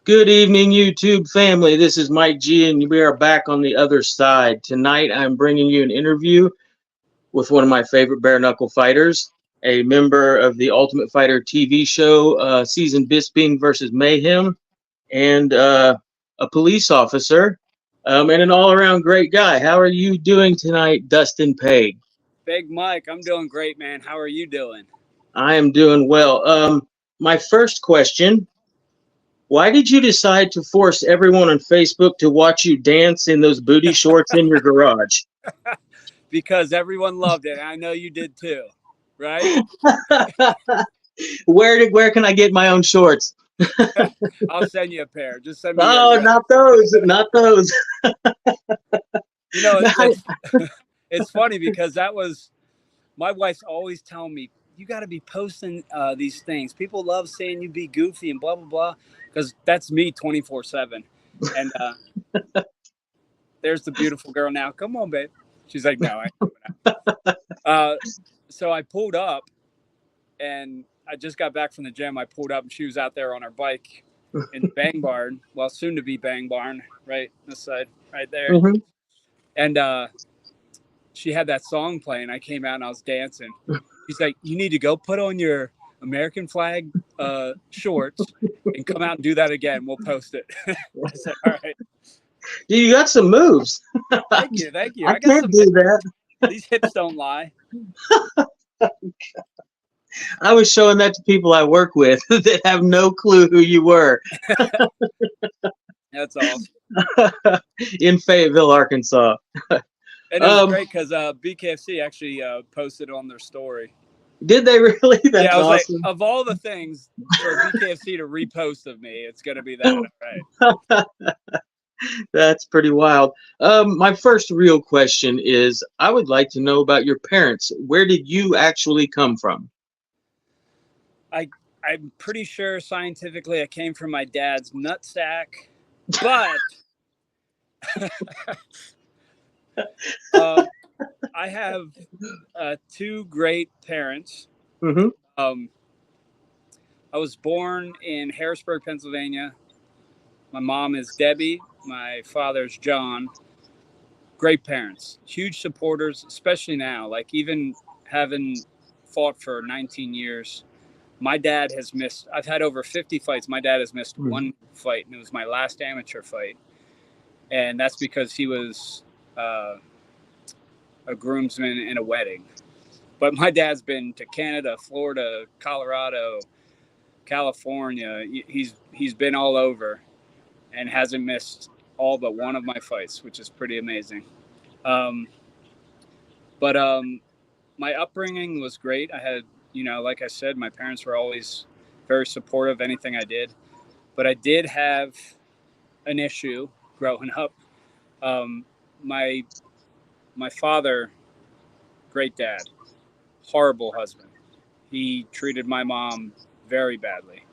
Good evening, YouTube family. This is Mike G, and we are back on the other side. Tonight, I'm bringing you an interview with one of my favorite bare knuckle fighters, a member of the Ultimate Fighter TV show, season Bisping versus Mayhem, and a police officer, and an all around great guy. How are you doing tonight, Dustin Page? Big Mike, I'm doing great, man. How are you doing? I am doing well. My first question. Why did you decide to force everyone on Facebook to watch you dance in those booty shorts in your garage? Because everyone loved it. I know you did too, right? Where can I get my own shorts? I'll send you a pair. Just send me your Oh, address. not those, not those. You know, it's funny because that was my wife's always telling me, you got to be posting these things. People love seeing you be goofy and blah, blah, blah. Because that's me 24/7. And there's the beautiful girl now. Come on, babe. She's like, no, I ain't coming out. So I pulled up and I just got back from the gym. I pulled up and she was out there on her bike in the Bang Barn. Well, soon to be Bang Barn, right this side, right there. Mhm. And she had that song playing. I came out and I was dancing. She's like, you need to go put on your American flag shorts and come out and do that again. We'll post it. I said, all right. Dude, you got some moves. Thank you. Thank you. I I got can't some. do that. These hips don't lie. I was showing that to people I work with that have no clue who you were. That's awesome. In Fayetteville, Arkansas. And it was great because BKFC actually posted on their story. Did they really? That's Yeah, I was awesome. like, of all the things for BKFC to repost of me, it's going to be that, right? That's pretty wild. My first real question is, I would like to know about your parents. Where did you actually come from? I'm pretty sure scientifically I came from my dad's nutsack, but I have two great parents. Mm-hmm. I was born in Harrisburg, Pennsylvania. My mom is Debbie. My father's John. Great parents, huge supporters, especially now. Like even having fought for 19 years, my dad has missed. I've had over 50 fights. My dad has missed one fight, and it was my last amateur fight, and that's because he was a groomsman in a wedding. But my dad's been to Canada, Florida, Colorado, California. He's been all over, and hasn't missed all but one of my fights, which is pretty amazing. But my upbringing was great. I had, like I said, my parents were always very supportive of anything I did. But I did have an issue growing up. My father, great dad, horrible husband. He treated my mom very badly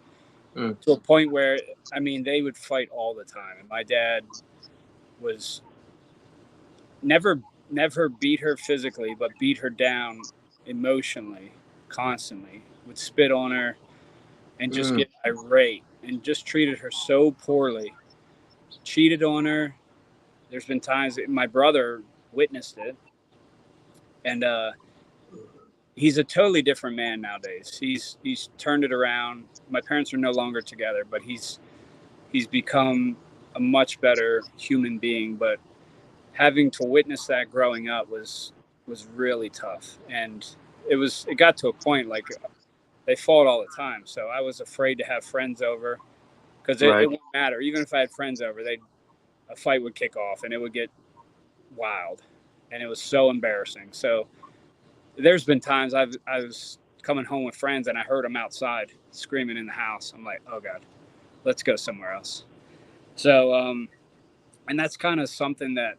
to a point where, I mean, they would fight all the time. And my dad was never beat her physically, but beat her down emotionally, constantly. Would spit on her and just get irate and just treated her so poorly. Cheated on her. There's been times that my brother witnessed it, and he's a totally different man nowadays. He's turned it around. My parents are no longer together, but he's become a much better human being. But having to witness that growing up was really tough, and it got to a point like they fought all the time. So I was afraid to have friends over because it wouldn't matter. Even if I had friends over, a fight would kick off and it would get wild, and it was so embarrassing. So there's been times I was coming home with friends and I heard them outside screaming in the house. I'm like, oh God, let's go somewhere else. So, and that's kind of something that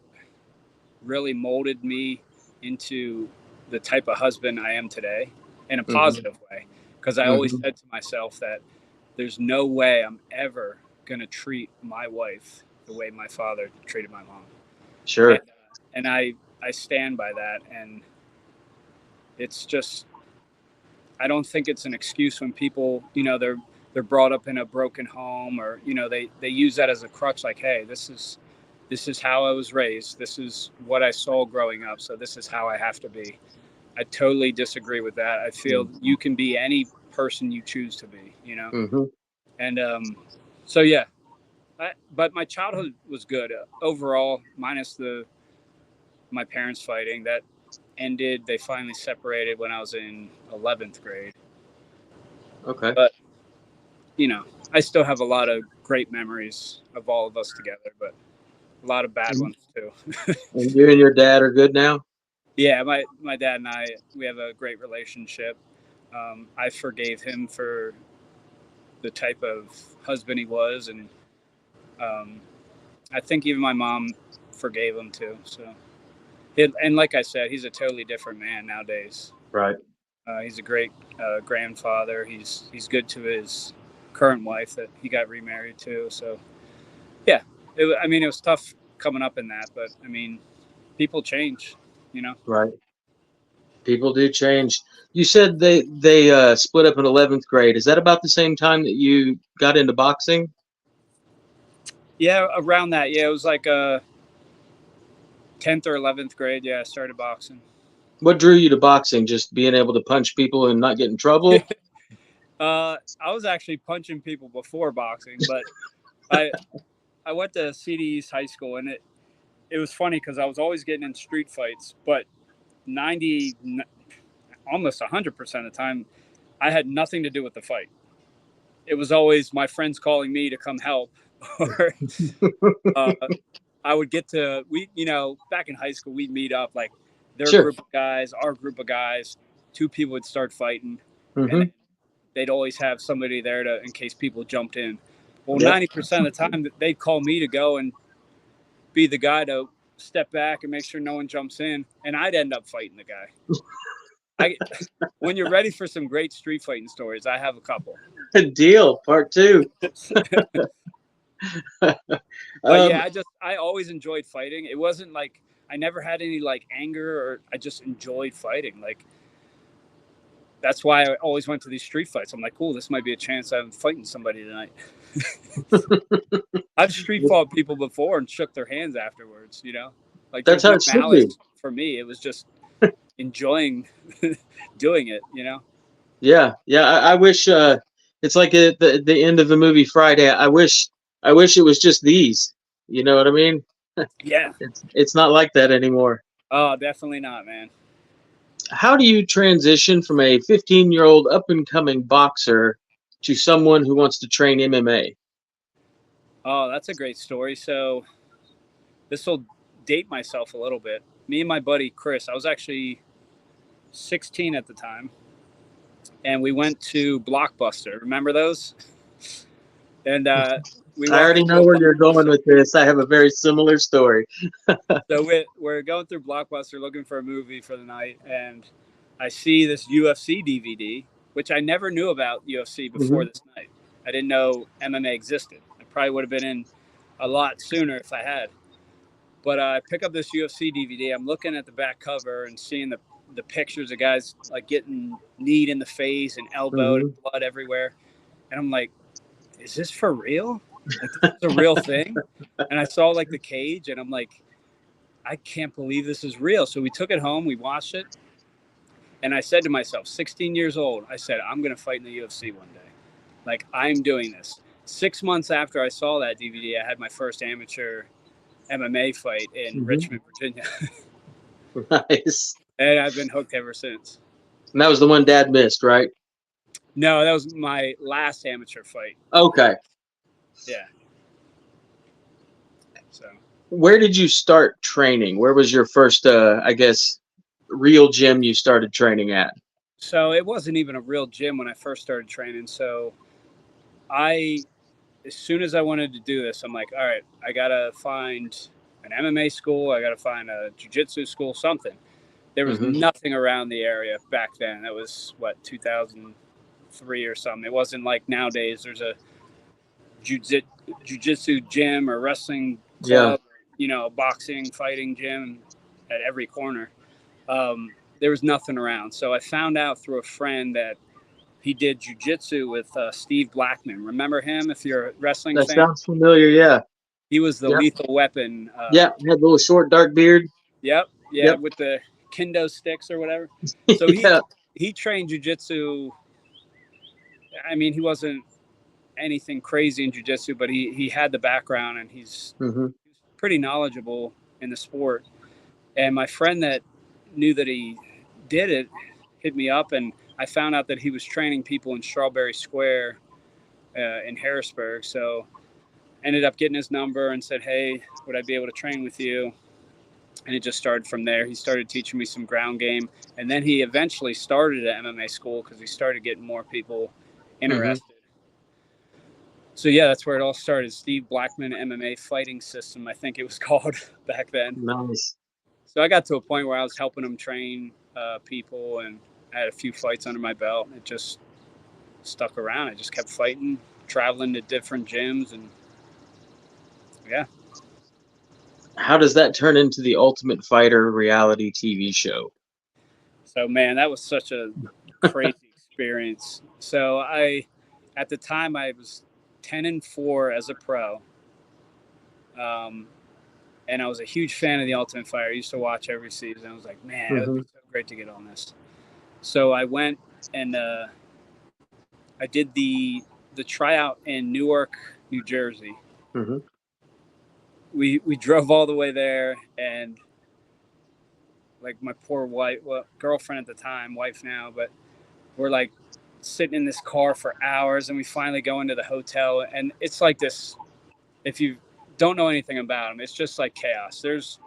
really molded me into the type of husband I am today in a positive way. Because I always said to myself that there's no way I'm ever going to treat my wife the way my father treated my mom. Sure. And I stand by that. And it's just, I don't think it's an excuse when people, they're brought up in a broken home, or they use that as a crutch, like, hey, this is how I was raised, this is what I saw growing up, so this is how I have to be. I totally disagree with that. I feel you can be any person you choose to be, Mm-hmm. and so yeah. But my childhood was good overall, minus my parents fighting. That ended. They finally separated when I was in 11th grade. Okay. But I still have a lot of great memories of all of us together, but a lot of bad ones too. And you and your dad are good now? Yeah, my dad and I, we have a great relationship. I forgave him for the type of husband he was, and I think even my mom forgave him too. So, and like I said, he's a totally different man nowadays. Right. He's a great grandfather. He's good to his current wife that he got remarried to. So, yeah, it was tough coming up in that, but I mean, people change, Right. People do change. You said they split up in 11th grade. Is that about the same time that you got into boxing? Yeah, around that. Yeah, it was like 10th or 11th grade. Yeah, I started boxing. What drew you to boxing? Just being able to punch people and not get in trouble? I was actually punching people before boxing, but I I went to CD East High School, and it was funny because I was always getting in street fights, but 90, almost 100% of the time, I had nothing to do with the fight. It was always my friends calling me to come help, or uh, I would get to back in high school we'd meet up, like their Sure. group of guys, our group of guys, two people would start fighting, and Mm-hmm. they'd always have somebody there to in case people jumped in. Well, Yep. 90% of the time they'd call me to go and be the guy to step back and make sure no one jumps in, and I'd end up fighting the guy. I When you're ready for some great street fighting stories, I have a couple. Deal. Part two. But Um, yeah, I always enjoyed fighting. It wasn't like I never had any like anger, or I just enjoyed fighting. Like that's why I always went to these street fights. I'm like, cool, this might be a chance I'm fighting somebody tonight. I've street fought people before and shook their hands afterwards, Like that's there's how no it should be. malice for me. It was just enjoying doing it. Yeah. Yeah. I wish it's like at the end of the movie Friday. I wish it was just these. You know what I mean? Yeah. It's not like that anymore. Oh, definitely not, man. How do you transition from a 15-year-old up and coming boxer to someone who wants to train MMA? Oh, that's a great story. So this will date myself a little bit. Me and my buddy Chris, I was actually 16 at the time, and we went to Blockbuster. Remember those? And we I walked already into know a where you're going Blockbuster. with this. I have a very similar story. So we're going through Blockbuster looking for a movie for the night, and I see this UFC DVD, which I never knew about UFC before Hmm. this night. I didn't know MMA existed. I probably would have been in a lot sooner if I had. But I pick up this UFC DVD. I'm looking at the back cover and seeing the pictures of guys like getting kneed in the face and elbowed Hmm. and blood everywhere. And I'm like, is this for real? Like, this is a real thing? And I saw like the cage, and I'm like, I can't believe this is real. So we took it home, we watched it, and I said to myself, 16 years old, I said, I'm going to fight in the UFC one day. Like, I'm doing this. 6 months after I saw that DVD, I had my first amateur MMA fight in Hmm. Richmond, Virginia. Nice. And I've been hooked ever since. And that was the one Dad missed, right? No, that was my last amateur fight. Okay. Yeah. So, Where did you start training? Where was your first, I guess, real gym you started training at? so it wasn't even a real gym when I first started training. So as soon as I wanted to do this, I'm like, all right, I got to find an MMA school. I got to find a jiu-jitsu school, something. There was Hmm. nothing around the area back then. That was, 2003 or something. It wasn't like nowadays there's a jiu-jitsu gym or wrestling Yeah. club, boxing, fighting gym at every corner. There was nothing around. So I found out through a friend that he did jujitsu with Steve Blackman. Remember him? If you're a wrestling That fan, sounds familiar. Yeah. he was the Yep. Lethal Weapon. Yeah. Had a little short, dark beard. Yep, yeah, Yep. with the kendo sticks or whatever. So Yeah. he trained jujitsu. I mean, he wasn't anything crazy in jiu-jitsu, but he had the background, and he's Hmm. pretty knowledgeable in the sport. And my friend that knew that he did it hit me up, and I found out that he was training people in Strawberry Square in Harrisburg. So ended up getting his number and said, hey, would I be able to train with you? And it just started from there. He started teaching me some ground game, and then he eventually started at MMA school because he started getting more people interested. So yeah, that's where it all started. Steve Blackman MMA Fighting System, I think it was called back then. Nice. So I got to a point where I was helping him train people, and I had a few fights under my belt. It just stuck around. I just kept fighting, traveling to different gyms, and yeah. How does that turn into the Ultimate Fighter reality TV show? So man, that was such a crazy experience. So at the time, I was 10-4 as a pro. And I was a huge fan of the Ultimate Fighter. I used to watch every season. I was like, man, it would be so great to get on this. So I went and I did the tryout in Newark, New Jersey. Mm-hmm. We drove all the way there, and like my poor girlfriend at the time, wife now, but we're like sitting in this car for hours, and we finally go into the hotel, and it's like this. If you don't know anything about them, it's just like chaos. There's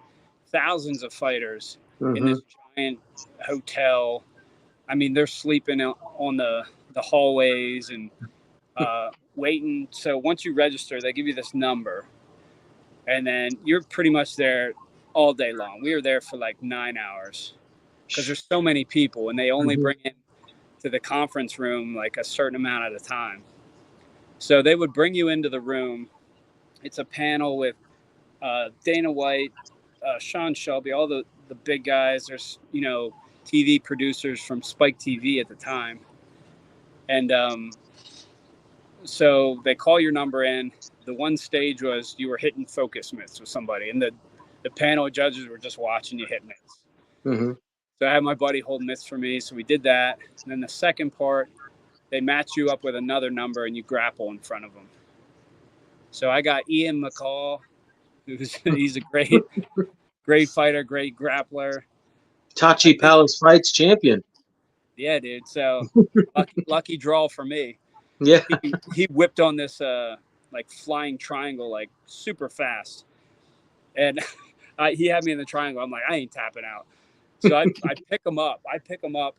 thousands of fighters in this giant hotel. I mean, they're sleeping on the hallways and waiting. So once you register, they give you this number, and then you're pretty much there all day long. We were there for like 9 hours because there's so many people, and they only bring in to the conference room like a certain amount at a time. So they would bring you into the room. It's a panel with Dana White, Sean Shelby, all the big guys. There's, TV producers from Spike TV at the time. And so they call your number in. The one stage was you were hitting focus mitts with somebody, and the panel of judges were just watching you hit mitts. Mm-hmm. So I had my buddy hold mitts for me. So we did that. And then the second part, they match you up with another number, and you grapple in front of them. So I got Ian McCall, he's a great fighter, great grappler. Tachi Palace Fights champion. Yeah, dude. So lucky draw for me. Yeah. He whipped on this like flying triangle, like super fast, and he had me in the triangle. I'm like, I ain't tapping out. So I pick him up.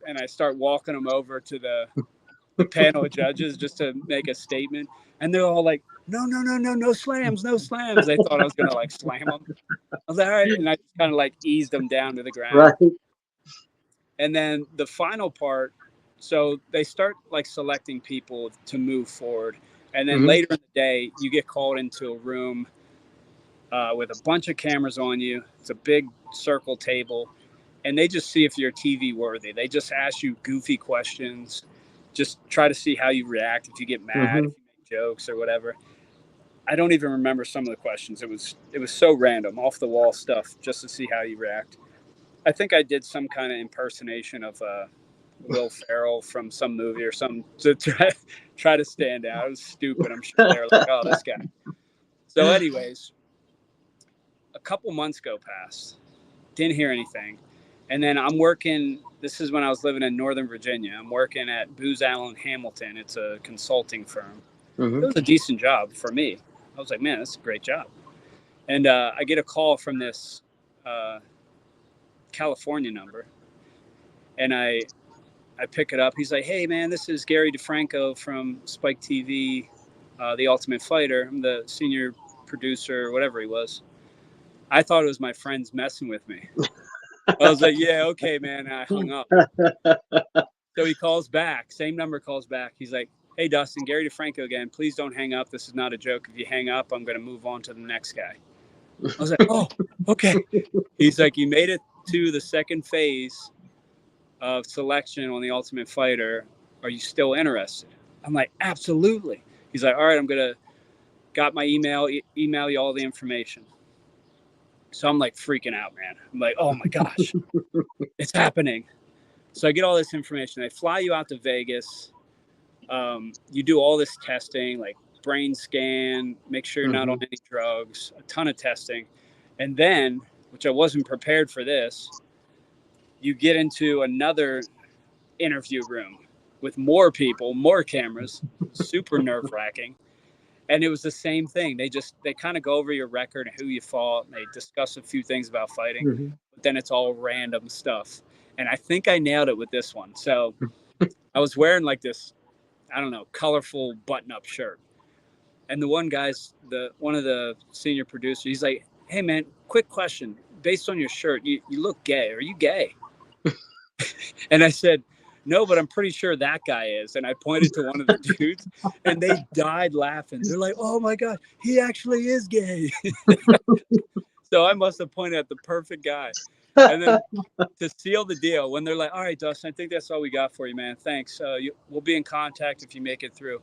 And I start walking him over to the panel of judges just to make a statement. And they're all like, no slams. They thought I was gonna like slam them. I was like, all right, and I just kind of like eased them down to the ground. Right. And then the final part, so they start like selecting people to move forward. And then later in the day, you get called into a room with a bunch of cameras on you. It's a big circle table. And they just see if you're TV worthy. They just ask you goofy questions. Just try to see how you react, if you get mad, if you make jokes or whatever. I don't even remember some of the questions. It was so random, off the wall stuff, just to see how you react. I think I did some kind of impersonation of Will Ferrell from some movie or something to try to stand out. It was stupid. I'm sure they're like, oh, this guy. So anyways, a couple months go past. Didn't hear anything. And then I'm working, this is when I was living in Northern Virginia. I'm working at Booz Allen Hamilton. It's a consulting firm. It was a decent job for me. I was like, man, that's a great job. And I get a call from this California number. And I pick it up. He's like, hey, man, this is Gary DeFranco from Spike TV, The Ultimate Fighter. I'm the senior producer, whatever he was. I thought it was my friends messing with me. I was like, yeah, okay, man. And I hung up. So he calls back. Same number calls back. He's like, hey, Dustin, Gary DeFranco again. Please don't hang up. This is not a joke. If you hang up, I'm going to move on to the next guy. I was like, oh, okay. He's like, you made it to the second phase of selection on The Ultimate Fighter. Are you still interested? I'm like, absolutely. He's like, all right, got my email you all the information. So I'm like freaking out, man. I'm like, oh my gosh, it's happening. So I get all this information. They fly you out to Vegas. You do all this testing, like brain scan, make sure you're not on any drugs, a ton of testing. And then, which I wasn't prepared for this, you get into another interview room with more people, more cameras, super nerve wracking. And it was the same thing. They kind of go over your record and who you fought. And they discuss a few things about fighting, but then it's all random stuff. And I think I nailed it with this one. So I was wearing like this, I don't know, colorful button-up shirt. And the one one of the senior producers, he's like, hey man, quick question. Based on your shirt, you look gay. Are you gay? And I said, no, but I'm pretty sure that guy is. And I pointed to one of the dudes and they died laughing. They're like, oh my God, he actually is gay. So I must have pointed at the perfect guy. And then to seal the deal, when they're like, all right, Dustin, I think that's all we got for you, man. Thanks. We'll be in contact if you make it through.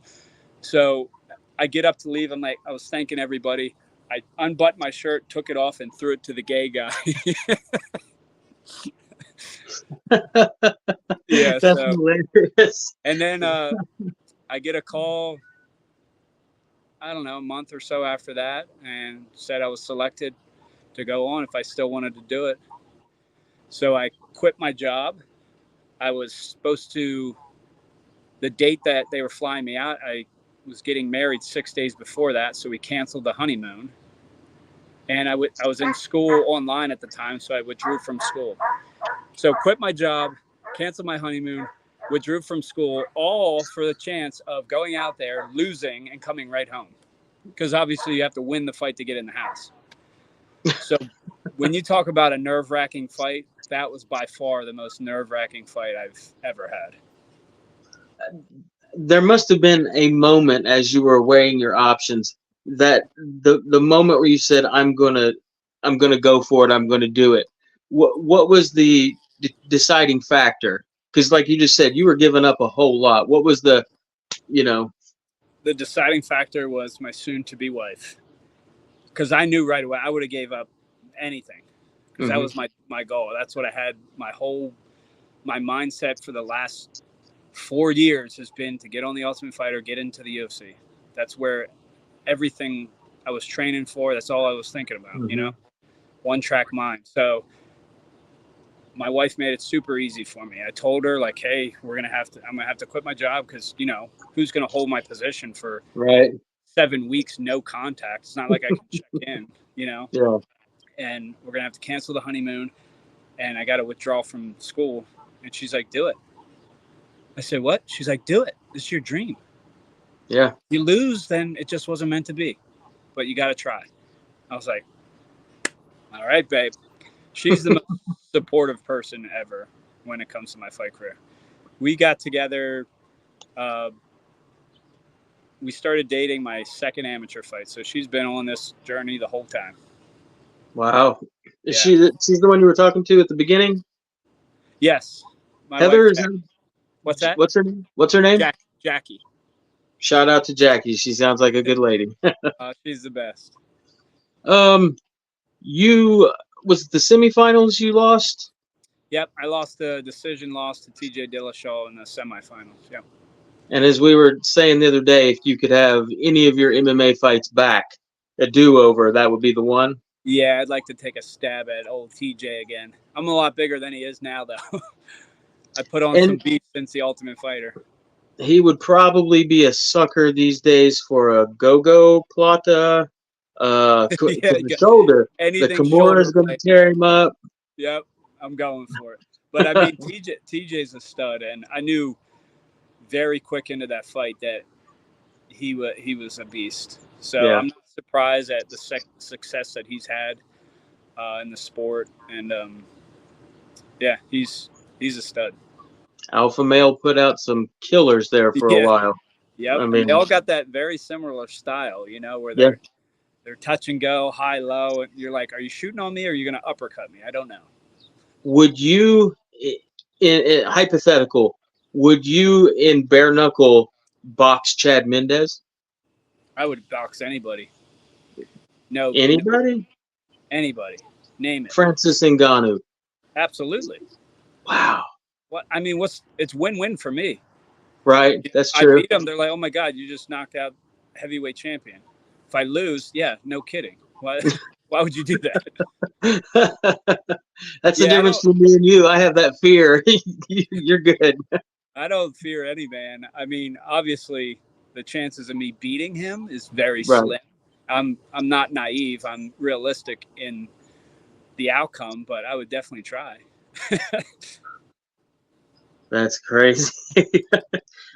So I get up to leave. I'm like, I was thanking everybody. I unbuttoned my shirt, took it off, and threw it to the gay guy. Yeah, that's hilarious. And then I get a call, I don't know, a month or so after that, and said I was selected to go on if I still wanted to do it. So I quit my job. I was supposed to, the date that they were flying me out, I was getting married 6 days before that, so we canceled the honeymoon. And I was in school online at the time, so I withdrew from school. So quit my job, canceled my honeymoon, withdrew from school, all for the chance of going out there, losing, and coming right home. Because obviously you have to win the fight to get in the house. So when you talk about a nerve-wracking fight, that was by far the most nerve-wracking fight I've ever had. There must have been a moment as you were weighing your options that the moment where you said, I'm gonna go for it, I'm gonna do it. What was the deciding factor? Because like you just said, you were giving up a whole lot. What was the deciding factor was my soon-to-be wife. Because I knew right away I would have gave up anything. Because that was my goal. That's what I had. My mindset for the last 4 years has been to get on the Ultimate Fighter, get into the UFC. That's where everything I was training for, that's all I was thinking about, you know, one track mind. So my wife made it super easy for me. I told her like, hey, I'm going to have to quit my job because, you know, who's going to hold my position for 7 weeks, no contact. It's not like I can check in, you know? Yeah. And we're going to have to cancel the honeymoon and I got to withdraw from school. And she's like, do it. I said, what? She's like, do it. This is your dream. Yeah. If you lose, then it just wasn't meant to be. But you got to try. I was like, all right, babe. She's the most supportive person ever when it comes to my fight career. We got together. We started dating my second amateur fight. So she's been on this journey the whole time. Wow. Is she's the one you were talking to at the beginning? Yes. Heather, what's that? What's her name? What's her name? Jackie. Shout out to Jackie. She sounds like a good lady. She's the best. Was it the semifinals you lost? Yep, I lost the decision loss to TJ Dillashaw in the semifinals. Yep. And as we were saying the other day, if you could have any of your MMA fights back, a do-over, that would be the one? Yeah, I'd like to take a stab at old TJ again. I'm a lot bigger than he is now, though. I put on some beef since the Ultimate Fighter. He would probably be a sucker these days for a go-go plata, the shoulder. The Kimura's going to tear him up. Yep, I'm going for it. But I mean, TJ's a stud, and I knew very quick into that fight that he was a beast. So I'm not surprised at the success that he's had in the sport, and he's a stud. Alpha Male put out some killers there for a while. Yep, I mean, they all got that very similar style, you know, where they're touch and go, high, low, and you're like, are you shooting on me or are you going to uppercut me? I don't know. Would you, in hypothetical, Would you in bare knuckle box Chad Mendez? I would box anybody. No, Anybody? anybody. Name it. Francis Ngannou. Absolutely. Wow. What I mean, it's win-win for me. Right. That's I true. beat them. They're like, oh my god, you just knocked out heavyweight champion. If I lose, yeah, no kidding. Why? Why would you do that? That's the Yeah, difference between me and you. I have that fear. You're good. I don't fear any man. I mean, obviously, the chances of me beating him is very Right. slim. I'm not naive. I'm realistic in the outcome, but I would definitely try. That's crazy.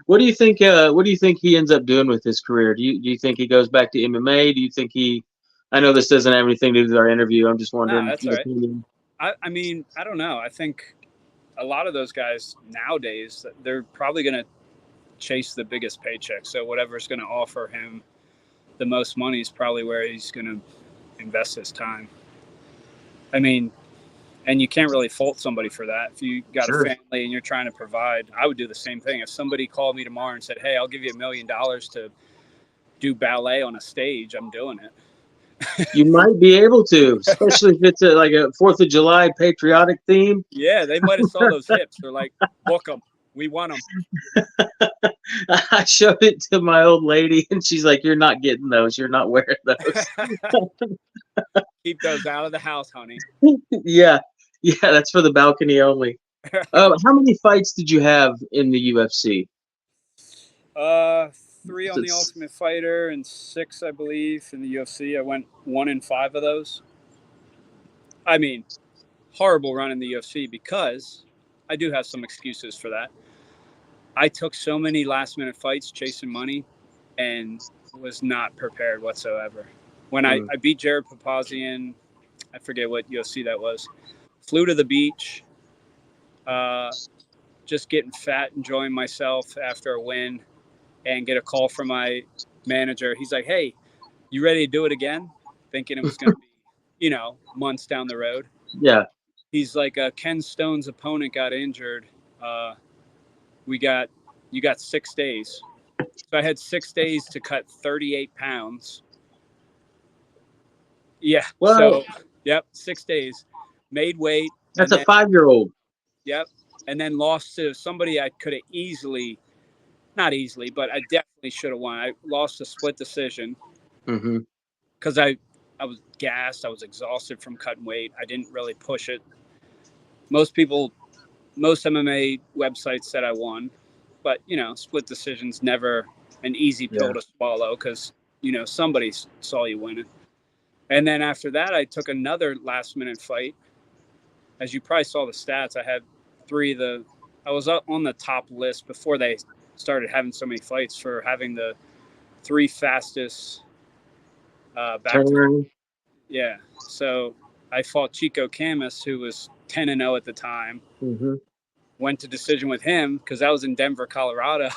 What do you think? What do you think he ends up doing with his career? Do you think he goes back to MMA? Do you think he? I know this doesn't have anything to do with our interview. I'm just No, wondering that's all your right. opinion. I mean, I don't know. I think a lot of those guys nowadays, they're probably going to chase the biggest paycheck. So whatever's going to offer him the most money is probably where he's going to invest his time. I mean, and you can't really fault somebody for that. If you got Sure. a family and you're trying to provide, I would do the same thing. If somebody called me tomorrow and said, hey, I'll give you $1 million to do ballet on a stage, I'm doing it. You might be able to, especially if it's like a 4th of July patriotic theme. Yeah, they might have saw those hips. They're like, book them. We want them. I showed it to my old lady, and she's like, "You're not getting those. You're not wearing those." Keep those out of the house, honey. Yeah, yeah, that's for the balcony only. How many fights did you have in the UFC? 3 on the Ultimate Fighter and 6, I believe, in the UFC. I went 1-5 of those. I mean, horrible run in the UFC because I do have some excuses for that. I took so many last-minute fights chasing money and was not prepared whatsoever. When I beat Jared Papazian, I forget what UFC that was, flew to the beach, just getting fat, enjoying myself after a win, and get a call from my manager. He's like, hey, you ready to do it again? Thinking it was going to be, months down the road. Yeah. He's like, Ken Stone's opponent got injured. You got 6 days. So I had 6 days to cut 38 pounds. Yeah. Well, so, yep, 6 days. Made weight. That's a 5-year-old. Yep. And then lost to somebody I could have easily, not easily, but I definitely should have won. I lost a split decision because I was gassed. I was exhausted from cutting weight. I didn't really push it. Most MMA websites said I won, but split decision's never an easy pill to swallow because somebody saw you winning. And then after that, I took another last minute fight. As you probably saw the stats, I had 3 of I was up on the top list before they started having so many fights for having the 3 fastest back. Yeah. So I fought Chico Camus, who was 10-0 at the time. Went to decision with him because I was in Denver, Colorado.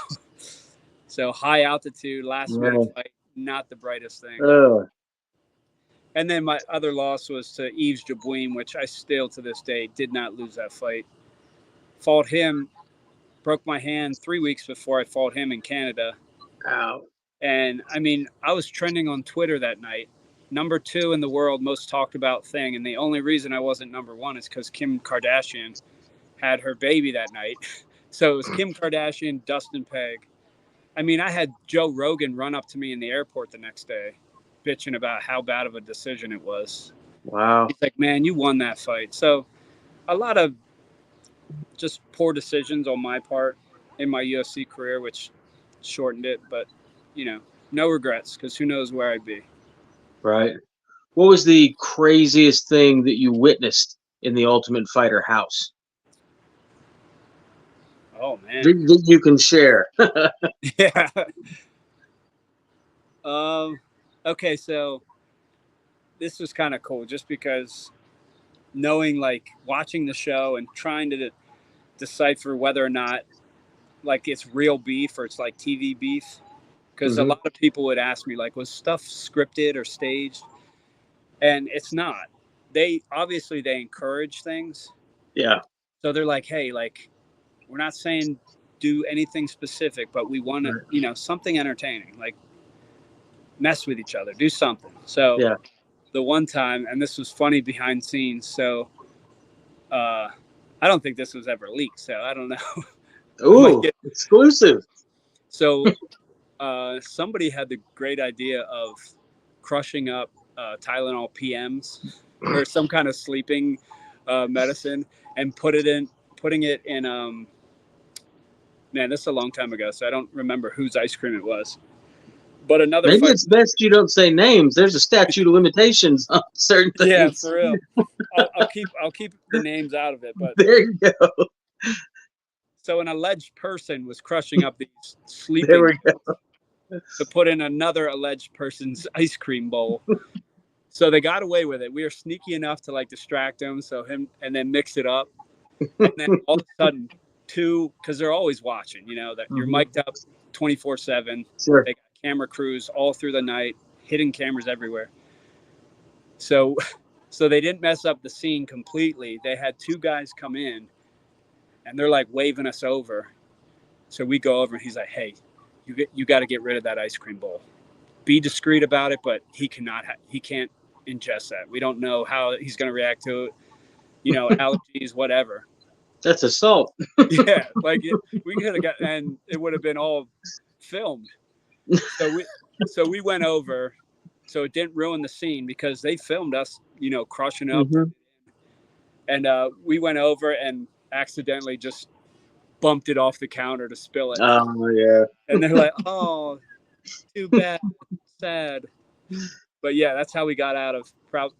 So high altitude, last minute fight, not the brightest thing. And then my other loss was to Yves Jabouin, which I still to this day did not lose that fight. Fought him, broke my hand 3 weeks before I fought him in Canada. Ow. And I mean, I was trending on Twitter that night. Number 2 in the world, most talked about thing. And the only reason I wasn't number 1 is because Kim Kardashian had her baby that night. So it was Kim Kardashian, Dustin Peg. I mean, I had Joe Rogan run up to me in the airport the next day, bitching about how bad of a decision it was. Wow. He's like, man, you won that fight. So a lot of just poor decisions on my part in my UFC career, which shortened it. But, no regrets because who knows where I'd be. Right. What was the craziest thing that you witnessed in the Ultimate Fighter house? Oh, man. That you can share. Yeah. Okay, so this was kind of cool just because knowing, watching the show and trying to decipher whether or not, it's real beef or it's, TV beef. Because a lot of people would ask me, was stuff scripted or staged? And it's not. They encourage things. Yeah. So they're like, hey, we're not saying do anything specific, but we want to, you know, something entertaining, like mess with each other, do something. So Yeah. the one time, and this was funny behind scenes. So I don't think this was ever leaked. So I don't know. I might Ooh, get. exclusive. So somebody had the great idea of crushing up Tylenol PMs or some kind of sleeping medicine and putting it in. Man, this is a long time ago, so I don't remember whose ice cream it was. But another Maybe fight. it's best you don't say names. There's a statute of limitations on certain Yeah, things. for real. I'll keep the names out of it. But There you go. so an alleged person was crushing up these There sleeping we go. to put in another alleged person's ice cream bowl. So they got away with it. We were sneaky enough to like distract him, and then mix it up. And then all of a sudden, because they're always watching, you know, that you're mic'd up 24/7. Sure. They got camera crews all through the night, hidden cameras everywhere. So they didn't mess up the scene completely. They had two guys come in, and they're like waving us over. So we go over, and he's like, "Hey, you got to get rid of that ice cream bowl. Be discreet about it, but he can't ingest that. We don't know how he's going to react to it. You know, allergies, whatever." That's assault. Yeah, like we could have got, and it would have been all filmed. So we went over, so it didn't ruin the scene because they filmed us, you know, crushing up, and we went over and accidentally just bumped it off the counter to spill it, Oh, yeah. and they're like, "Oh, too bad, sad." But yeah, that's how we got out of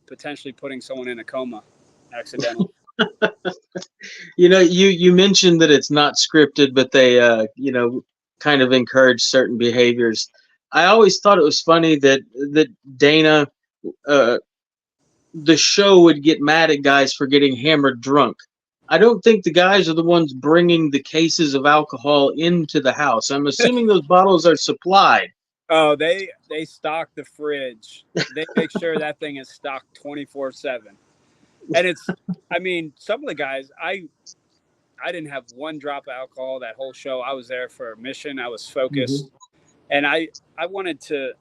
potentially putting someone in a coma accidentally. You know, you mentioned that it's not scripted, but they, kind of encourage certain behaviors. I always thought it was funny that Dana, uh, the show would get mad at guys for getting hammered drunk. I don't think the guys are the ones bringing the cases of alcohol into the house. I'm assuming those bottles are supplied. Oh, they stock the fridge. They make sure that thing is stocked 24/7. And it's, I mean, some of the guys, I didn't have one drop of alcohol that whole show. I was there for a mission. I was focused, and I wanted to.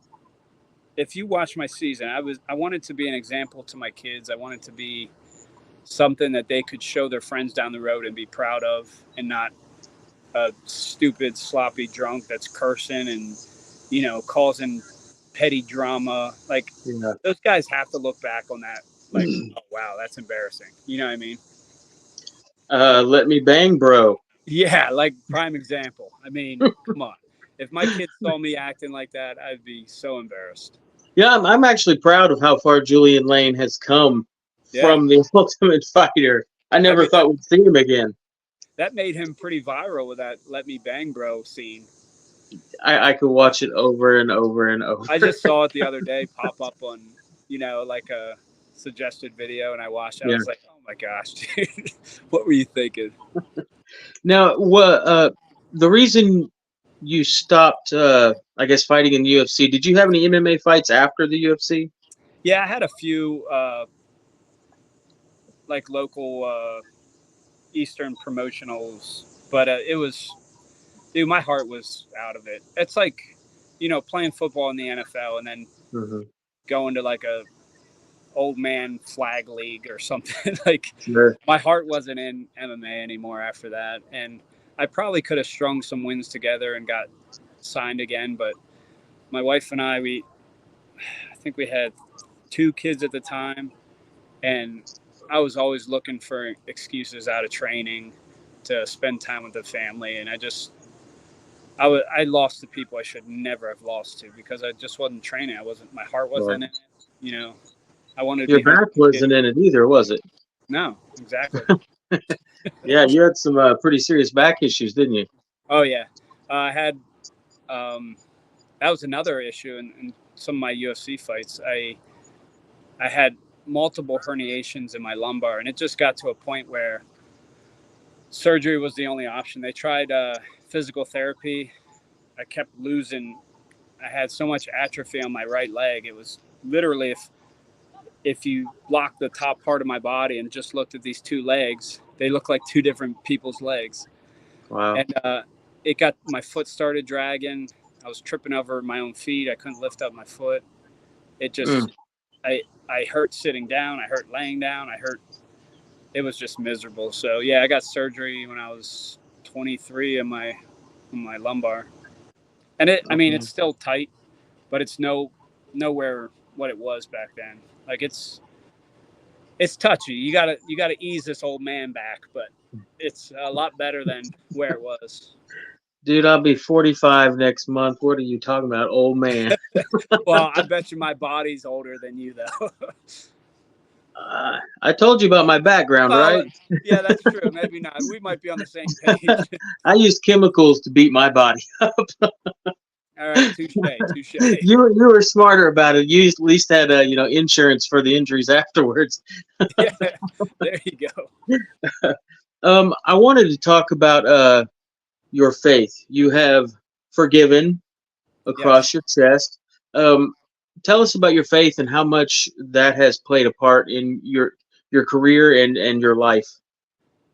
If you watch my season, I wanted to be an example to my kids. I wanted to be something that they could show their friends down the road and be proud of, and not a stupid, sloppy drunk that's cursing and, you know, causing petty drama. Like, Yeah. those guys have to look back on that like, oh wow, that's embarrassing. You know what I mean? Let me bang, bro. Yeah, like prime example. I mean, come on. If my kids saw me acting like that, I'd be so embarrassed. Yeah, I'm actually proud of how far Julian Lane has come Yeah. from the Ultimate Fighter. I never mean, thought we'd see him again. That made him pretty viral with that "Let Me Bang Bro" scene. I could watch it over and over and over. I just saw it the other day pop up on, you know, like a suggested video, and I watched it. I Yeah. was like, oh my gosh, dude, what were you thinking? Now, the reason you stopped, I guess, fighting in the UFC, did you have any MMA fights after the UFC? Yeah, I had a few like local Eastern promotionals, but dude, my heart was out of it. It's like, you know, playing football in the NFL and then going to like a old man flag league or something. Like, Sure. my heart wasn't in MMA anymore after that, and I probably could have strung some wins together and got signed again. But my wife and I think we had 2 kids at the time, and I was always looking for excuses out of training to spend time with the family, and I lost to people I should never have lost to because I just wasn't training. My heart wasn't in it. You know, I wanted to Your be home back with my wasn't kids. in it either, was it? No, exactly. Yeah, you had some pretty serious back issues, didn't you? Oh yeah, I had. That was another issue in some of my UFC fights. I had multiple herniations in my lumbar, and it just got to a point where surgery was the only option. They tried physical therapy. I kept losing. I had so much atrophy on my right leg. It was literally, if you blocked the top part of my body and just looked at these 2 legs, they look like 2 different people's legs. Wow. And my foot started dragging. I was tripping over my own feet. I couldn't lift up my foot. It just, I hurt sitting down. I hurt laying down. It was just miserable. So yeah, I got surgery when I was 23 on my lumbar. And I mean, it's still tight, but it's nowhere what it was back then. Like it's touchy. You gotta ease this old man back, but it's a lot better than where it was. Dude, I'll be 45 next month. What are you talking about, old man? Well, I bet you my body's older than you, though. I told you about my background, right? Yeah, that's true. Maybe not. We might be on the same page. I used chemicals to beat my body up. All right, touche. You were smarter about it. You at least had insurance for the injuries afterwards. Yeah, there you go. I wanted to talk about your faith. You have forgiven across your chest. Tell us about your faith and how much that has played a part in your career and your life.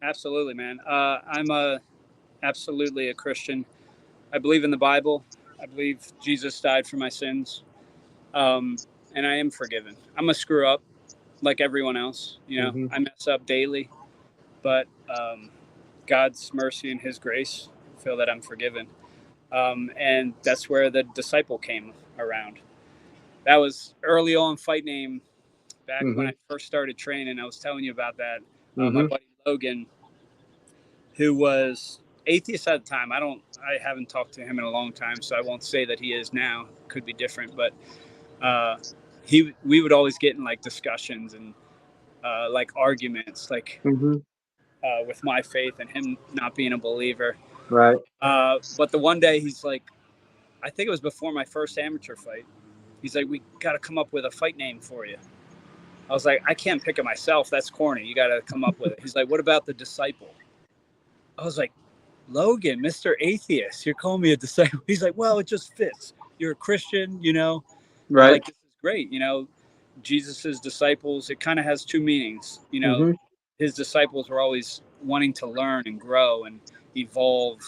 Absolutely, man. I'm absolutely a Christian. I believe in the Bible. I believe Jesus died for my sins, and I am forgiven. I'm a screw up, like everyone else. I mess up daily, but God's mercy and His grace, I feel that I'm forgiven, and that's where the disciple came around. That was early on fight name back when I first started training. I was telling you about that. My buddy Logan, who was atheist at the time. I haven't talked to him in a long time, so I won't say that he is now. Could be different, but we would always get in like discussions and like arguments, like with my faith and him not being a believer. Right. But the one day he's like, I think it was before my first amateur fight. He's like, we got to come up with a fight name for you. I was like, I can't pick it myself. That's corny. You got to come up with it. He's like, what about the disciple? I was like, Logan, Mr. Atheist, you're calling me a disciple. He's like, well, it just fits. You're a Christian, Right. Like, this is great. Jesus's disciples, it kind of has two meanings. His disciples were always wanting to learn and grow and evolve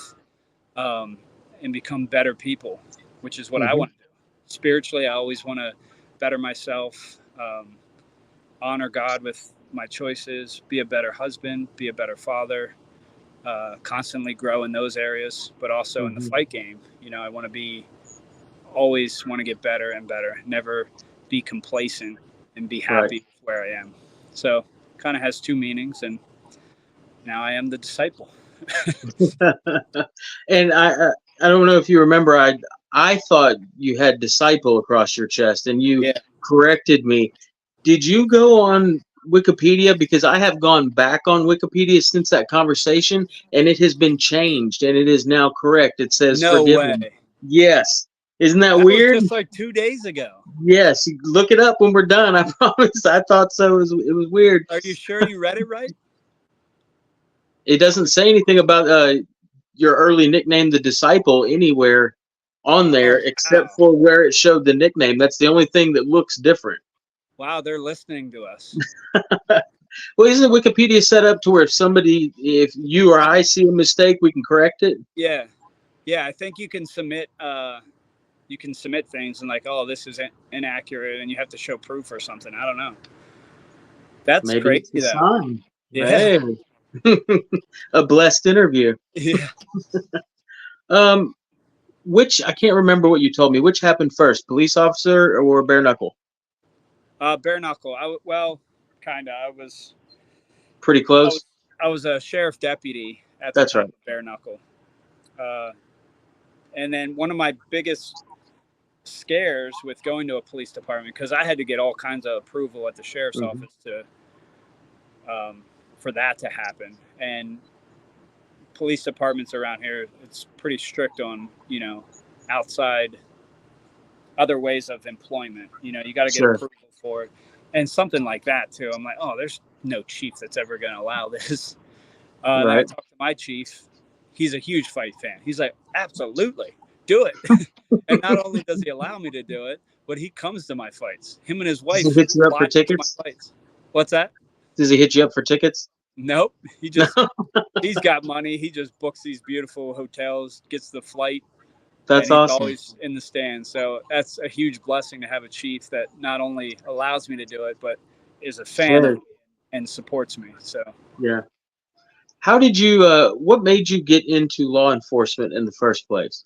and become better people, which is what I want to do. Spiritually, I always want to better myself, honor God with my choices, be a better husband, be a better father, constantly grow in those areas, but also in the fight game. I want to always want to get better and better, never be complacent and be happy with where I am. So kind of has two meanings, and now I am the disciple. And I don't know if you remember, I thought you had disciple across your chest, and you corrected me. Did you go on Wikipedia? Because I have gone back on Wikipedia since that conversation, and it has been changed, and it is now correct. It says No forgiven. way. Yes. Isn't that was weird? just like 2 days ago. Yes. Look it up when we're done. I promise. I thought so. It was weird. Are you sure you read it right? It doesn't say anything about your early nickname, the disciple, anywhere on there except for where it showed the nickname. That's the only thing that looks different. Wow, they're listening to us. Well, isn't Wikipedia set up to where if you or I see a mistake, we can correct it? Yeah. I think you can submit things and like, oh, this is inaccurate, and you have to show proof or something. I don't know. That's Maybe crazy, it's a though. sign. Yeah. Hey. A blessed interview. Yeah. Which I can't remember what you told me. Which happened first, police officer or bare knuckle? Bare knuckle. Kind of. I was pretty close. I was a sheriff deputy at the That's time right. of bare knuckle. And then one of my biggest scares with going to a police department, because I had to get all kinds of approval at the sheriff's office for that to happen. And police departments around here, it's pretty strict on, outside other ways of employment. You got to get approval for it. And something like that too. I'm like, oh, there's no chief that's ever going to allow this. And I talked to my chief. He's a huge fight fan. He's like, absolutely, do it. And not only does he allow me to do it, but he comes to my fights. Him and his wife. Does he hit you up for tickets? What's that? Does he hit you up for tickets? Nope. He's got money. He just books these beautiful hotels, gets the flight, and That's he's awesome. always in the stands. So that's a huge blessing to have a chief that not only allows me to do it, but is a fan of Sure. me and supports me. So Yeah. How did you? What made you get into law enforcement in the first place?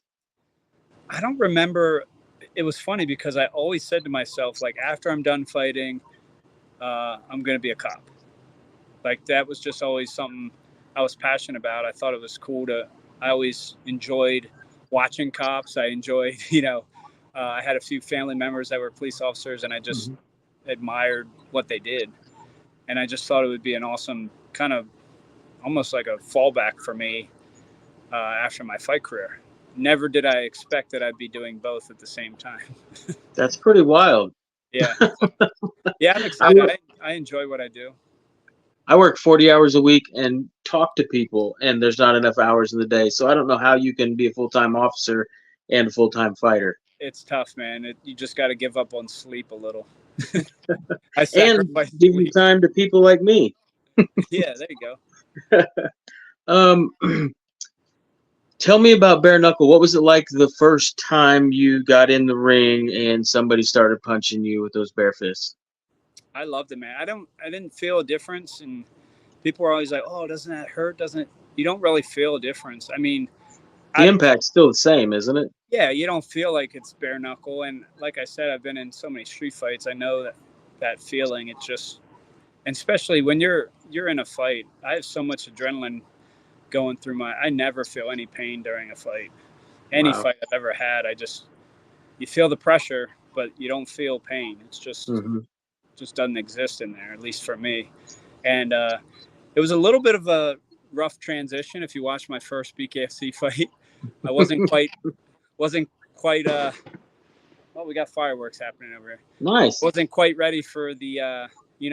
I don't remember. It was funny because I always said to myself, like, after I'm done fighting, I'm going to be a cop. Like, that was just always something I was passionate about. I thought it was cool I always enjoyed watching cops. I enjoyed, I had a few family members that were police officers, and I just admired what they did. And I just thought it would be an awesome kind of almost like a fallback for me after my fight career. Never did I expect that I'd be doing both at the same time. That's pretty wild. Yeah. Yeah, I'm I excited. work, I enjoy what I do. I work 40 hours a week and talk to people, and there's not enough hours in the day. So I don't know how you can be a full-time officer and a full-time fighter. It's tough, man. You just got to give up on sleep a little. I And sacrifice give you sleep. time to people like me. Yeah, there you go. Um, Tell me about bare knuckle. What was it like the first time you got in the ring and somebody started punching you with those bare fists? I loved it, man. I didn't feel a difference, and people were always like, "Oh, doesn't that hurt? Doesn't it?" You don't really feel a difference. I mean, The impact's still the same, isn't it? yeah, you don't feel like it's bare knuckle. And like I said, I've been in so many street fights. I know that feeling. It's just, and especially when you're in a fight, I have so much adrenaline going through I never feel any pain during a fight. Any Wow. fight I've ever had, you feel the pressure, but you don't feel pain. It's just doesn't exist in there, at least for me. And it was a little bit of a rough transition. If you watch my first BKFC fight, I wasn't quite well, we got fireworks happening over here. Nice. Wasn't quite ready for the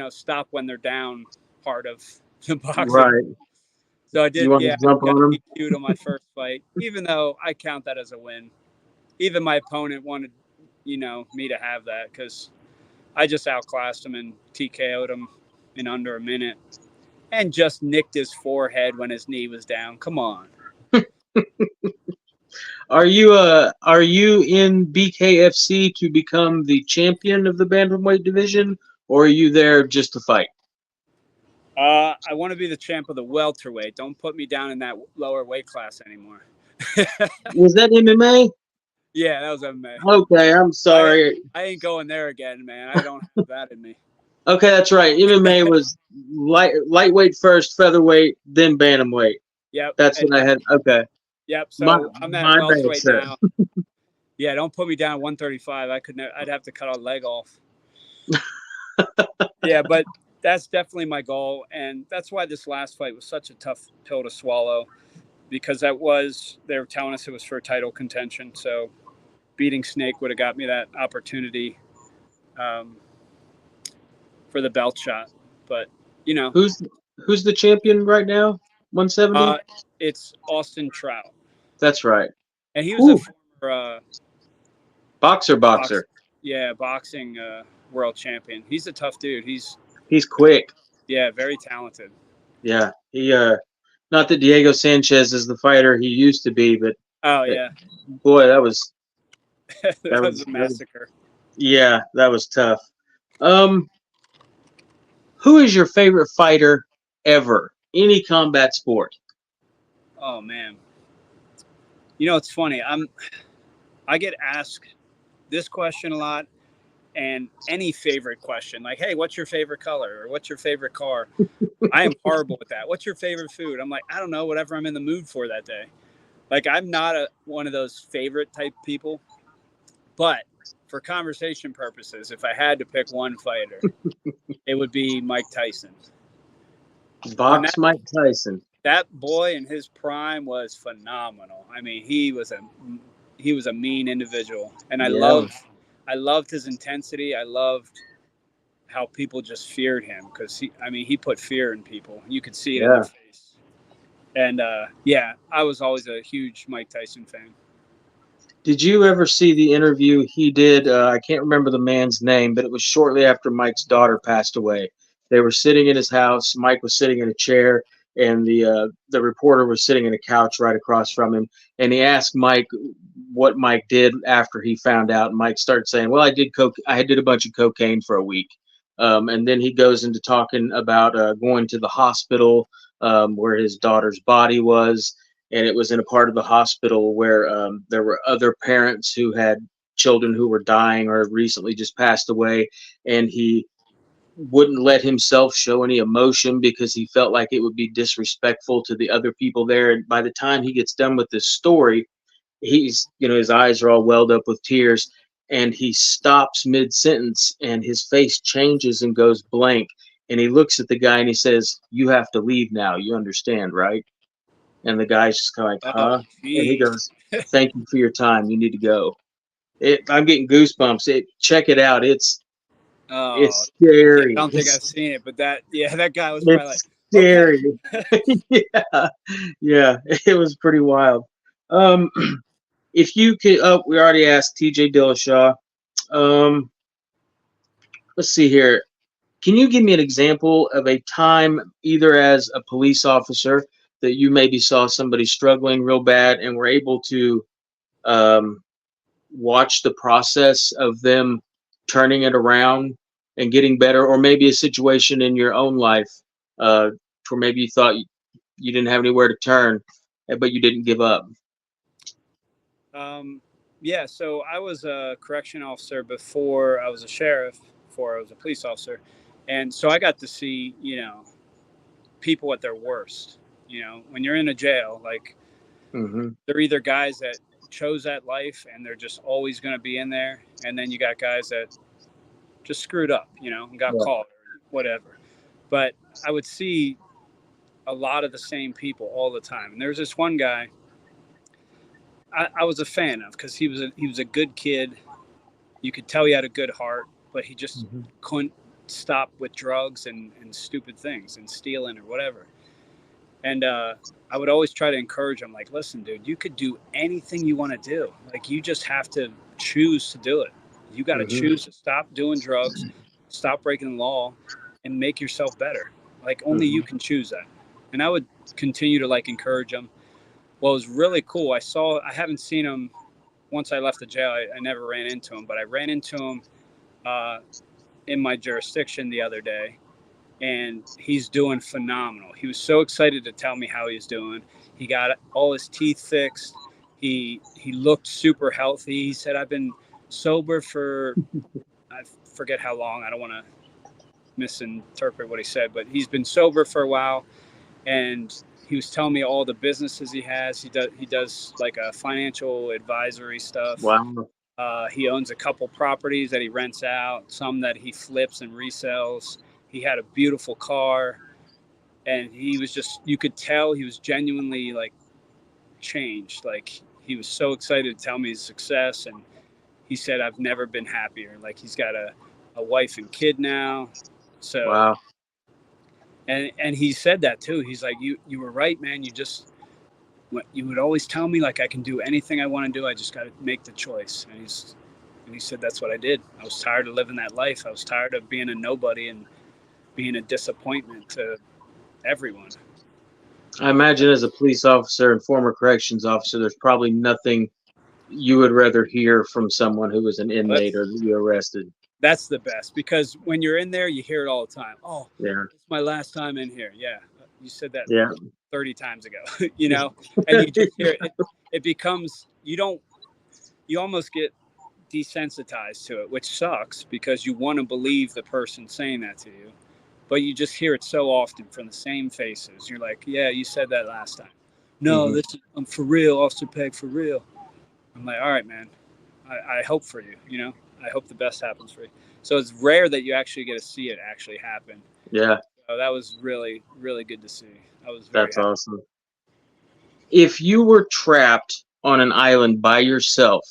stop when they're down part of the boxing. Right. So I did, You want to jump got on them? DQ'd on my first fight, even though I count that as a win. Even my opponent wanted, me to have that because I just outclassed him and TKO'd him in under a minute and just nicked his forehead when his knee was down. Come on. Are you in BKFC to become the champion of the bantamweight division, or are you there just to fight? I want to be the champ of the welterweight. Don't put me down in that lower weight class anymore. Was that MMA? Yeah, that was MMA. Okay, I'm sorry. I ain't going there again, man. I don't have that in me. Okay, that's right. MMA was lightweight first, featherweight, then bantamweight. Yep. That's what I had. Okay. Yep. So I'm at welterweight bad, now. Yeah, don't put me down at 135. I'd have to cut a leg off. Yeah, but that's definitely my goal, and that's why this last fight was such a tough pill to swallow, because they were telling us it was for title contention. So beating Snake would have got me that opportunity for the belt shot. But who's the champion right now? 170. It's Austin Trout. That's right. And he was a former boxer. Yeah, boxing world champion. He's a tough dude. He's quick. Yeah, very talented. Yeah, he not that Diego Sanchez is the fighter he used to be, but boy, that was that was a massacre. Yeah, that was tough. Who is your favorite fighter ever? Any combat sport? Oh man. It's funny. I get asked this question a lot, and any favorite question, like, hey, what's your favorite color? Or what's your favorite car? I am horrible with that. What's your favorite food? I'm like, I don't know, whatever I'm in the mood for that day. Like, I'm not one of those favorite type people, but for conversation purposes, if I had to pick one fighter, it would be Mike Tyson. Mike Tyson. That boy in his prime was phenomenal. I mean, he was a mean individual, and I loved his intensity. I loved how people just feared him because he put fear in people. You could see it in their face. And I was always a huge Mike Tyson fan. Did you ever see the interview he did? I can't remember the man's name, but it was shortly after Mike's daughter passed away. They were sitting in his house. Mike was sitting in a chair, and the reporter was sitting in a couch right across from him. And he asked Mike what Mike did after he found out. And Mike started saying, "Well, I did a bunch of cocaine for a week." And then he goes into talking about going to the hospital where his daughter's body was, and it was in a part of the hospital where there were other parents who had children who were dying or recently just passed away, and he wouldn't let himself show any emotion because he felt like it would be disrespectful to the other people there. And by the time he gets done with this story, his eyes are all welled up with tears, and he stops mid sentence and his face changes and goes blank. And he looks at the guy and he says, "You have to leave now. You understand, right?" And the guy's just kind of like, Oh, "Huh?" And he geez. goes, "Thank you for your time. You need to go." I'm getting goosebumps. Check it out. Oh, It's I scary. don't think I've seen it, but that guy was probably like, It's okay. scary. Yeah, yeah, it was pretty wild. Um, if you could, oh, we already asked TJ Dillashaw. Um, let's see here. Can you give me an example of a time, either as a police officer, that you maybe saw somebody struggling real bad and were able to um, watch the process of them turning it around and getting better, or maybe a situation in your own life uh, where maybe you thought you didn't have anywhere to turn, but you didn't give up? Um, yeah, so I was a correction officer before I was a sheriff, before I was a police officer. And so I got to see, people at their worst. When you're in a jail, like Hmm. they're either guys that chose that life and they're just always going to be in there. And then you got guys that just screwed up, and got Yeah. caught or whatever. But I would see a lot of the same people all the time. And there was this one guy I was a fan of because he was a good kid. You could tell he had a good heart, but he just Hmm. couldn't stop with drugs and stupid things and stealing or whatever. And I would always try to encourage him, like, listen, dude, you could do anything you want to do. Like, you just have to choose to do it. You got to Hmm. choose to stop doing drugs, stop breaking the law, and make yourself better. Like, only you Hmm. can choose that. And I would continue to like encourage him. Well, it was really cool. I haven't seen him once I left the jail. I never ran into him, but I ran into him uh, in my jurisdiction the other day, and he's doing phenomenal. He was so excited to tell me how he's doing. He got all his teeth fixed. He looked super healthy. He said, "I've been sober for I forget how long. I don't want to misinterpret what he said, but he's been sober for a while." And he was telling me all the businesses he has. He does like a financial advisory stuff. Wow. He owns a couple properties that he rents out, some that he flips and resells. He had a beautiful car, and he was just, you could tell he was genuinely like changed. Like he was so excited to tell me his success. And he said, I've never been happier. Like he's got a wife and kid now. So, Wow. and he said that too. He's like, you were right, man. You would always tell me like I can do anything I want to do. I just got to make the choice. And he said that's what I did. I was tired of living that life. I was tired of being a nobody and being a disappointment to everyone. I imagine as a police officer and former corrections officer, there's probably nothing you would rather hear from someone who was an inmate or that you arrested. That's the best because when you're in there, you hear it all the time. Oh, Yeah. it's my last time in here. Yeah, you said that Yeah. 30 times ago. And you just hear it. It becomes you almost get desensitized to it, which sucks because you want to believe the person saying that to you, but you just hear it so often from the same faces. You're like, yeah, you said that last time. No, Hmm. this is, I'm for real, Officer Peg, for real. I'm like, all right, man. I hope for you. I hope the best happens for you. So it's rare that you actually get to see it actually happen. Yeah, So that was really, really good to see. I was very that's happy. awesome. If you were trapped on an island by yourself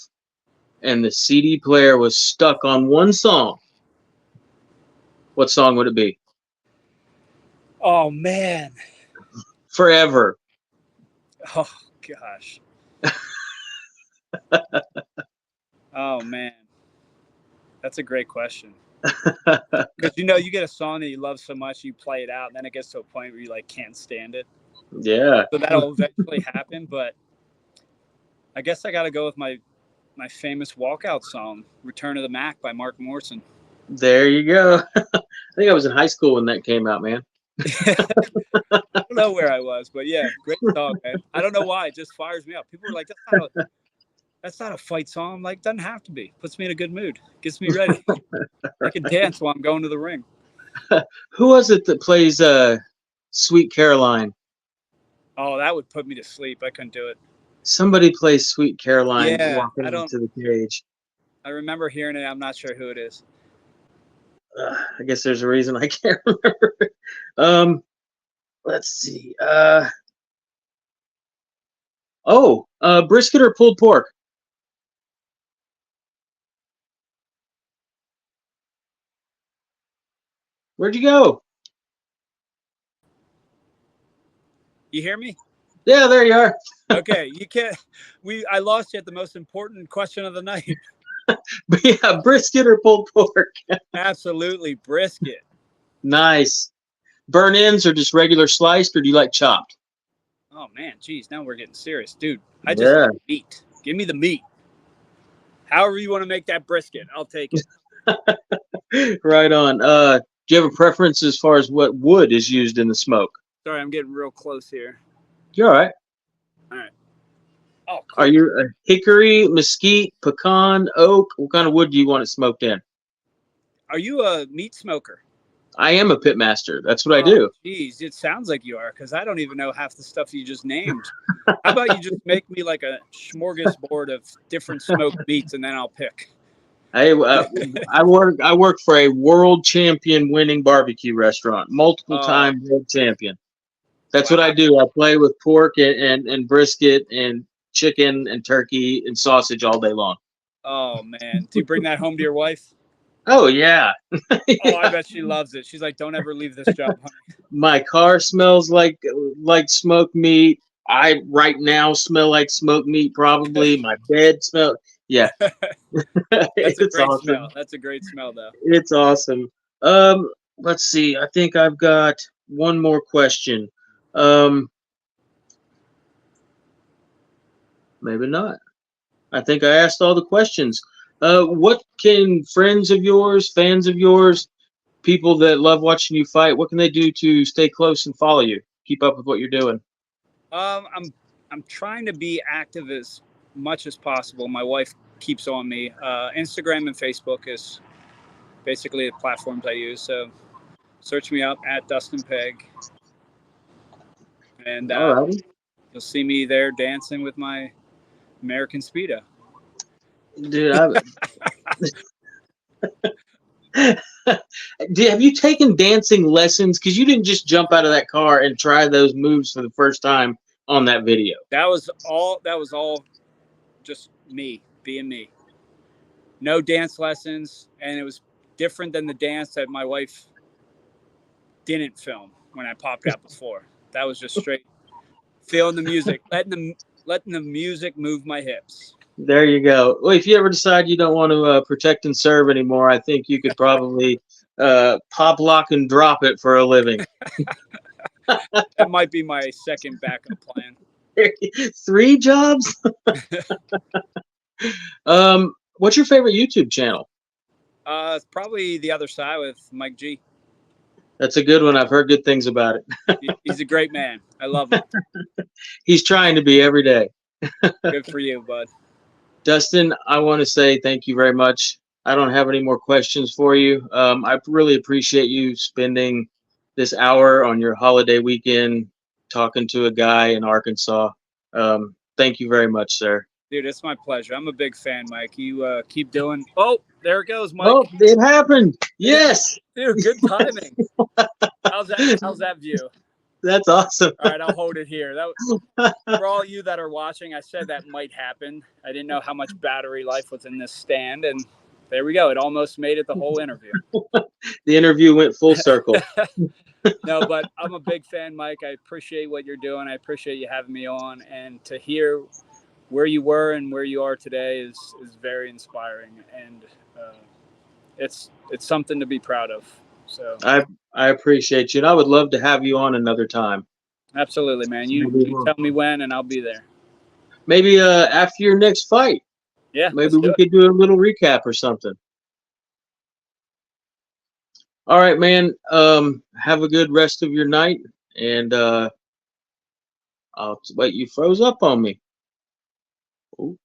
and the CD player was stuck on one song, what song would it be? Oh man. Forever. Oh gosh. Oh man. That's a great question. Because you get a song that you love so much, you play it out, and then it gets to a point where you like can't stand it. Yeah. So that'll eventually happen. But I guess I got to go with my famous walkout song, "Return of the Mac" by Mark Morrison. There you go. I think I was in high school when that came out, man. I don't know where I was, but yeah, great song, man. I don't know why, it just fires me up. People are like, that's not a fight song. I'm like, doesn't have to be. Puts me in a good mood, gets me ready. I can dance while I'm going to the ring. Who was it that plays Sweet Caroline? Oh, that would put me to sleep. I couldn't do it. Somebody plays Sweet Caroline Yeah, walking into the cage. I remember hearing it. I'm not sure who it is. I guess there's a reason I can't remember. Let's see. Brisket or pulled pork? Where'd you go? You hear me? Yeah, there you are. Okay, you can't. I lost you at the most important question of the night. But yeah, brisket or pulled pork? Absolutely, brisket. Nice. Burn ends or just regular sliced, or do you like chopped? Oh man, geez, now we're getting serious, dude. I just Yeah. like meat. Give me the meat. However you want to make that brisket, I'll take it. Right on. Do you have a preference as far as what wood is used in the smoke? Sorry, I'm getting real close here. You're all right. All right. Oh, cool. Are you a hickory, mesquite, pecan, oak? What kind of wood do you want it smoked in? Are you a meat smoker? I am a pit master. That's what I do. Geez, it sounds like you are, because I don't even know half the stuff you just named. How about you just make me like a smorgasbord of different smoked meats, and then I'll pick. I work for a world champion winning barbecue restaurant, multiple time world champion. That's what I do. I play with pork and brisket and chicken and turkey and sausage all day long. Oh man, do you bring that home to your wife? Oh yeah. Oh, I bet she loves it. She's like, "Don't ever leave this job, honey." My car smells like smoked meat. I right now smell like smoked meat. Probably my bed smells. Yeah, That's a it's great awesome. smell. That's a great smell, though. It's awesome. Let's see. I think I've got one more question. Maybe not. I think I asked all the questions. What can friends of yours, fans of yours, people that love watching you fight, what can they do to stay close and follow you, keep up with what you're doing? I'm trying to be active as much as possible. My wife keeps on me. Instagram and Facebook is basically the platforms I use. So search me up at Dustin Peg, and you'll see me there dancing with my American Speedo. Dude, have you taken dancing lessons? Because you didn't just jump out of that car and try those moves for the first time on that video. That was all just me being me. No dance lessons, and it was different than the dance that my wife didn't film when I popped out before. That was just straight feeling the music, letting the music move my hips. There you go. Well, if you ever decide you don't want to protect and serve anymore, I think you could probably pop, lock, and drop it for a living. That might be my second backup plan. 3 jobs? What's your favorite YouTube channel? It's probably The Other Side with Mike G. That's a good one. I've heard good things about it. He's a great man. I love him. He's trying to be every day. Good for you, bud. Dustin, I want to say thank you very much. I don't have any more questions for you. I really appreciate you spending this hour on your holiday weekend talking to a guy in Arkansas. Thank you very much, sir. Dude, it's my pleasure. I'm a big fan, Mike. You keep doing. Oh, there it goes, Mike. Oh, it happened. Yes. Dude, good timing. How's that view? That's awesome. All right, I'll hold it here. For all you that are watching, I said that might happen. I didn't know how much battery life was in this stand, and there we go. It almost made it the whole interview. The interview went full circle. No, but I'm a big fan, Mike. I appreciate what you're doing. I appreciate you having me on, and to hear where you were and where you are today is very inspiring. And it's something to be proud of. So I appreciate you, and I would love to have you on another time. absolutely, man. You tell me when, and I'll be there. Maybe after your next fight. Yeah, Maybe we could do a little recap or something. All right, man. Have a good rest of your night, and wait. You froze up on me. Ooh.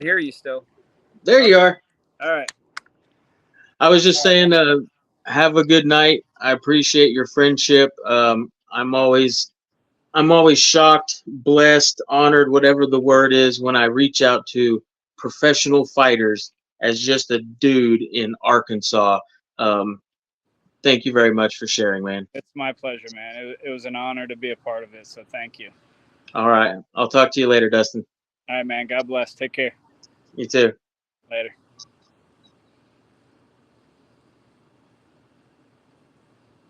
I hear you still. There you are. All right. I was just saying, have a good night. I appreciate your friendship. I'm always shocked, blessed, honored, whatever the word is, when I reach out to professional fighters as just a dude in Arkansas. Thank you very much for sharing, man. It's my pleasure, man. It was an honor to be a part of it, so thank you. All right. I'll talk to you later, Dustin. All right, man. God bless. Take care. You too. Later.